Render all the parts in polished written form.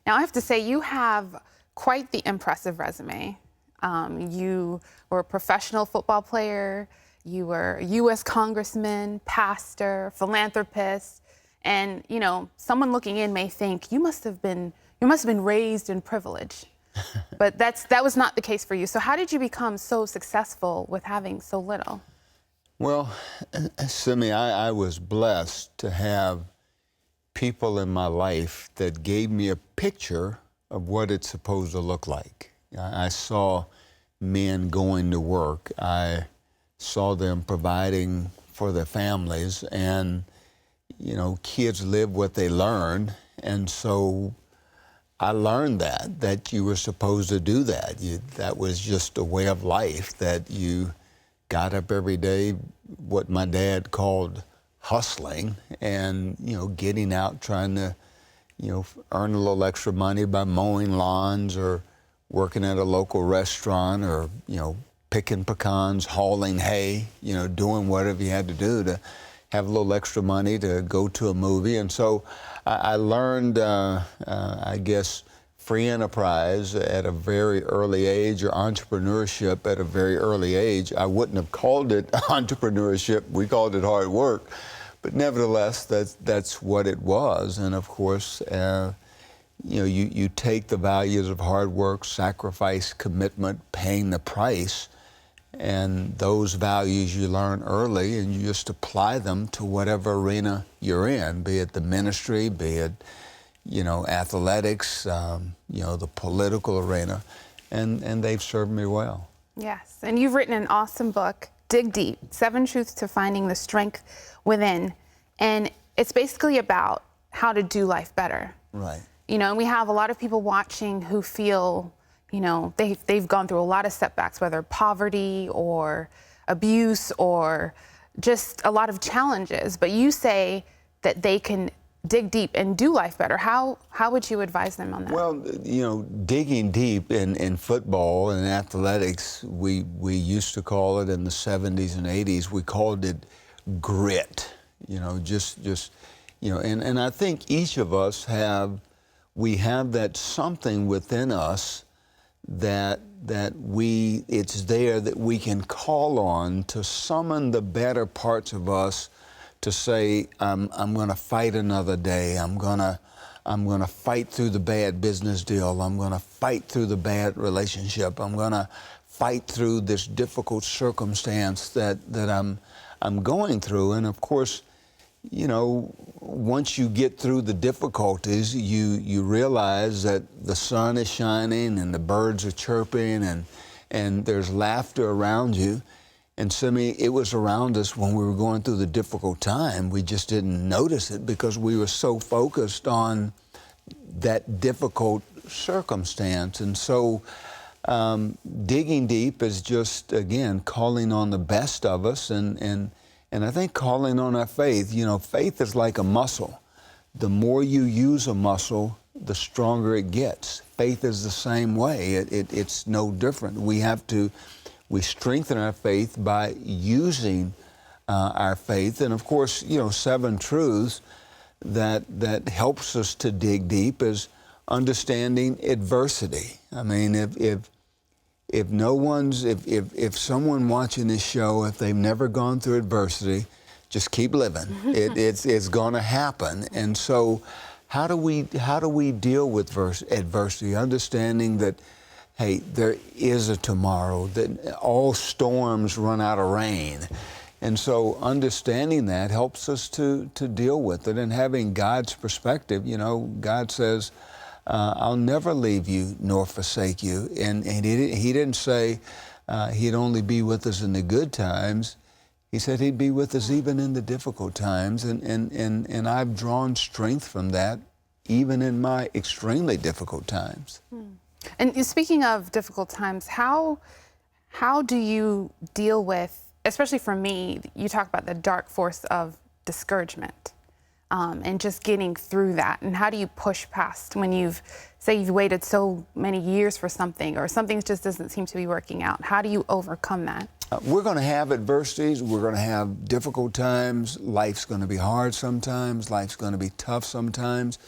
Now, I have to say, you have quite the impressive resume. You were a professional football player, you were a U.S. congressman, pastor, philanthropist, and someone looking in may think you must have been raised in privilege, but that was not the case for you. So, how did you become so successful with having so little? Well, Simi, I was blessed to have people in my life that gave me a picture of what it's supposed to look like. I saw men going to work. I saw them providing for their families, and kids live what they learn. And so I learned that you were supposed to do that. That was just a way of life, that you got up every day, what my dad called hustling, and getting out trying to earn a little extra money by mowing lawns or working at a local restaurant, or picking pecans, hauling hay, doing whatever you had to do to have a little extra money to go to a movie. And so I learned, I guess, free enterprise at a very early age, or entrepreneurship at a very early age. I wouldn't have called it entrepreneurship. We called it hard work. But nevertheless, that's what it was. And of course, you take the values of hard work, sacrifice, commitment, paying the price, and those values you learn early, and you just apply them to whatever arena you're in, be it the ministry, be it athletics, the political arena, and they've served me well. Yes, and you've written an awesome book, Dig Deep, 7 Truths to Finding the Strength Within, and it's basically about how to do life better. Right. And we have a lot of people watching who feel, they've gone through a lot of setbacks, whether poverty or abuse or just a lot of challenges, but you say that they can dig deep and do life better. How would you advise them on that? Well, digging deep in football and athletics, we used to call it in the 70s and 80s, we called it grit. And I think each of us have that something within us that it's there that we can call on to summon the better parts of us, to say, I'm going to fight another day. I'm going to fight through the bad business deal. I'm going to fight through the bad relationship. I'm going to fight through this difficult circumstance that I'm going through. And of course, once you get through the difficulties, you realize that the sun is shining and the birds are chirping and there's laughter around you. And Simi, it was around us when we were going through the difficult time. We just didn't notice it because we were so focused on that difficult circumstance. And so digging deep is just, again, calling on the best of us, and I think calling on our faith. Faith is like a muscle. The more you use a muscle, the stronger it gets. Faith is the same way. It's no different. We strengthen our faith by using our faith. And of course, 7 truths that helps us to dig deep is understanding adversity. I mean, if someone watching this show, if they've never gone through adversity, just keep living. It's going to happen. And so how do we deal with adversity, understanding that, hey, there is a tomorrow, that all storms run out of rain. And so understanding that helps us to deal with it, and having God's perspective. God says, I'll never leave you nor forsake you. And he didn't say he'd only be with us in the good times. He said he'd be with us even in the difficult times. And I've drawn strength from that, even in my extremely difficult times. And speaking of difficult times, how do you deal with, especially for me, you talk about the dark force of discouragement, and just getting through that. And how do you push past when you've waited so many years for something, or something just doesn't seem to be working out? How do you overcome that? We're going to have adversities. We're going to have difficult times. Life's going to be hard sometimes. Life's going to be tough sometimes.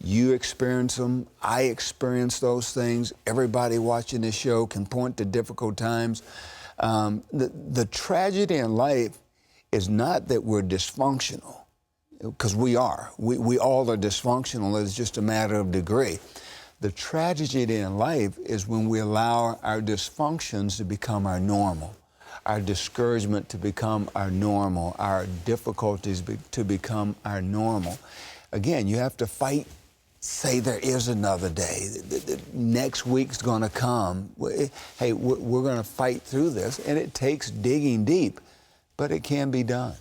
You experience them. I experience those things. Everybody watching this show can point to difficult times. The tragedy in life is not that we're dysfunctional, because we are. We all are dysfunctional. It's just a matter of degree. The tragedy in life is when we allow our dysfunctions to become our normal, our discouragement to become our normal, our difficulties to become our normal. Again, you have to fight. Say there is another day. Next week's going to come. Hey, we're going to fight through this, and it takes digging deep, but it can be done.